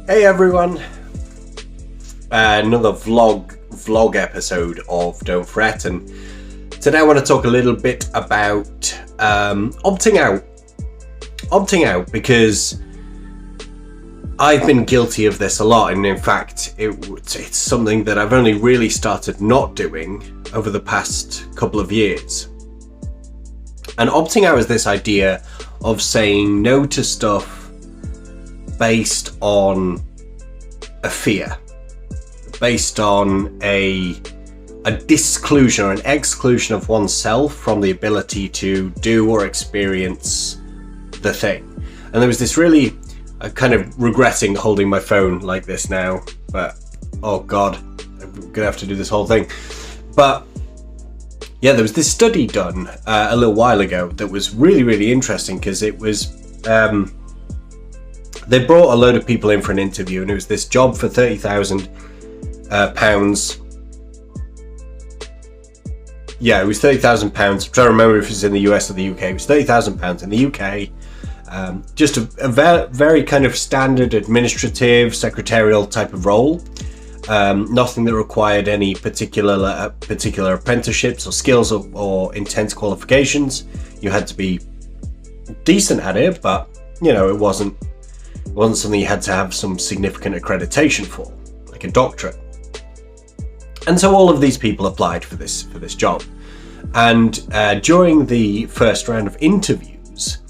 Hey everyone, another vlog episode of Don't Fret, and today I want to talk a little bit about opting out because I've been guilty of this a lot, and in fact it's something that I've only really started not doing over the past couple of years. And opting out is this idea of saying no to stuff based on a fear, based on a disclusion or an exclusion of oneself from the ability to do or experience the thing. And there was this really kind of regretting holding my phone like this now, but oh god, I'm gonna have to do this whole thing. But yeah, there was this study done a little while ago that was really interesting, because it was they brought a load of people in for an interview, and it was this job for £30,000. Yeah, it was £30,000. I'm trying to remember if it was in the US or the UK. It was £30,000 in the UK. Just a very kind of standard administrative, secretarial type of role. Nothing that required any particular apprenticeships or skills or intense qualifications. You had to be decent at it, but you know, it wasn't something you had to have some significant accreditation for, like a doctorate. And so all of these people applied for this job, and during the first round of interviews,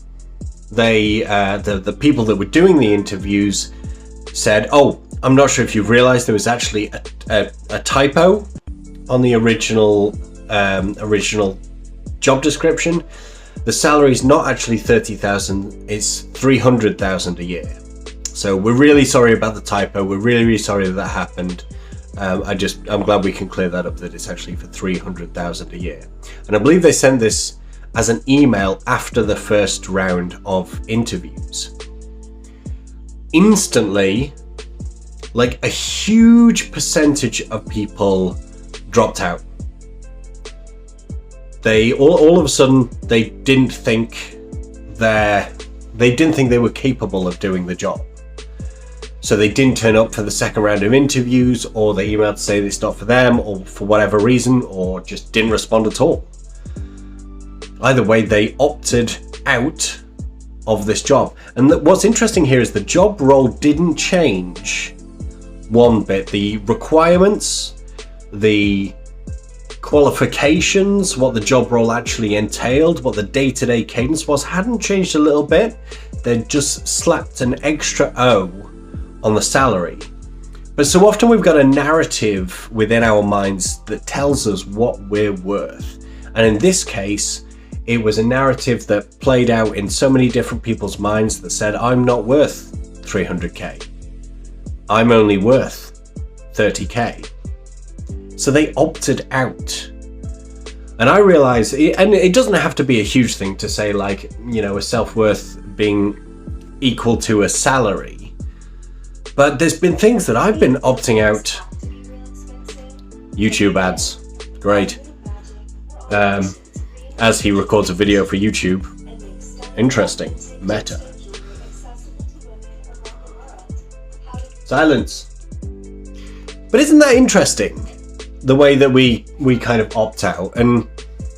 the people that were doing the interviews said, "Oh, I'm not sure if you've realized there was actually a typo on the original job description. The salary is not actually 30,000, it's 300,000 a year. So we're really sorry about the typo. We're really sorry that happened. I'm glad we can clear that up, that it's actually for 300,000 a year." And I believe they sent this as an email after the first round of interviews. Instantly, like a huge percentage of people dropped out. They all of a sudden they didn't think they were capable of doing the job. So they didn't turn up for the second round of interviews, or they emailed to say that it's not for them, or for whatever reason, or just didn't respond at all. Either way, they opted out of this job. And what's interesting here is the job role didn't change one bit. The requirements, the qualifications, what the job role actually entailed, what the day-to-day cadence was, hadn't changed a little bit. They just slapped an extra O on the salary. But so often we've got a narrative within our minds that tells us what we're worth. And in this case, it was a narrative that played out in so many different people's minds that said, I'm not worth 300k. I'm only worth 30k. So they opted out. And I realize, and it doesn't have to be a huge thing to say, like, you know, a self-worth being equal to a salary. But there's been things that I've been opting out. YouTube ads, great. As he records a video for YouTube. Interesting. Meta. Silence. But isn't that interesting? The way that we kind of opt out. And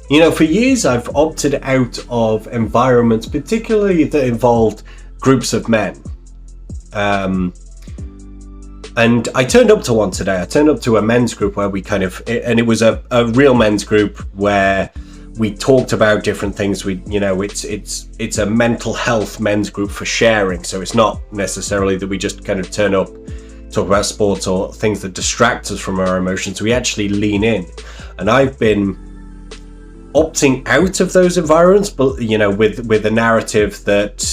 you know, for years I've opted out of environments, particularly that involved groups of men. And I turned up to one today. I turned up to a men's group where we and it was a real men's group where we talked about different things. It's a mental health men's group for sharing. So it's not necessarily that we just kind of turn up, talk about sports or things that distract us from our emotions. We actually lean in. And I've been opting out of those environments, but you know, with the narrative that,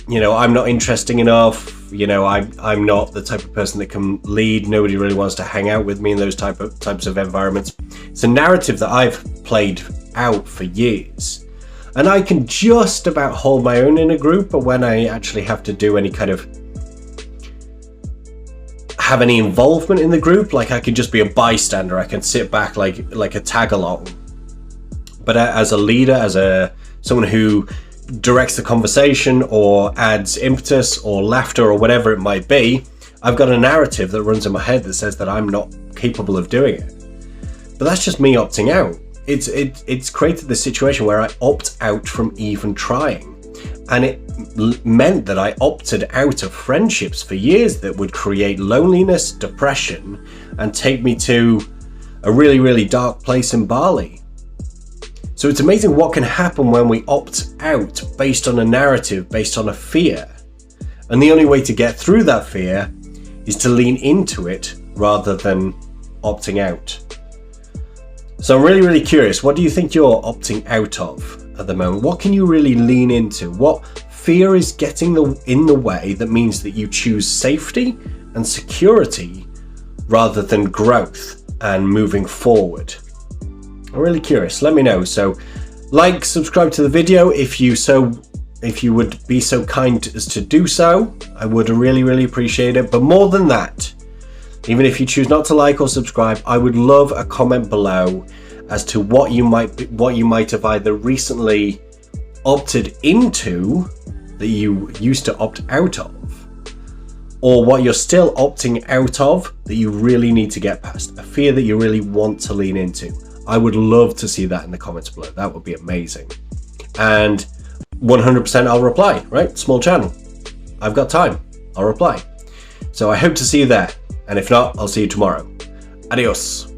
you know, I'm not interesting enough. You know, I'm not the type of person that can lead. Nobody really wants to hang out with me in those types of environments. It's a narrative that I've played out for years, and I can just about hold my own in a group. But when I actually have to do any kind of have any involvement in the group, like I can just be a bystander. I can sit back like a tag along. But as a leader, as someone who directs the conversation or adds impetus or laughter or whatever it might be, I've got a narrative that runs in my head that says that I'm not capable of doing it. But that's just me opting out. It's created this situation where I opt out from even trying. And it meant that I opted out of friendships for years that would create loneliness, depression, and take me to a really, really dark place in Bali. So it's amazing what can happen when we opt out based on a narrative, based on a fear. And the only way to get through that fear is to lean into it rather than opting out. So I'm really, really curious, what do you think you're opting out of at the moment? What can you really lean into? What fear is getting in the way that means that you choose safety and security rather than growth and moving forward? I'm really curious. Let me know. So like, subscribe to the video if you would be so kind as to do so. I would really, really appreciate it. But more than that, even if you choose not to like or subscribe, I would love a comment below as to what you might have either recently opted into that you used to opt out of, or what you're still opting out of that you really need to get past, a fear that you really want to lean into. I would love to see that in the comments below. That would be amazing. And 100% I'll reply, right? Small channel. I've got time. I'll reply. So I hope to see you there. And if not, I'll see you tomorrow. Adios.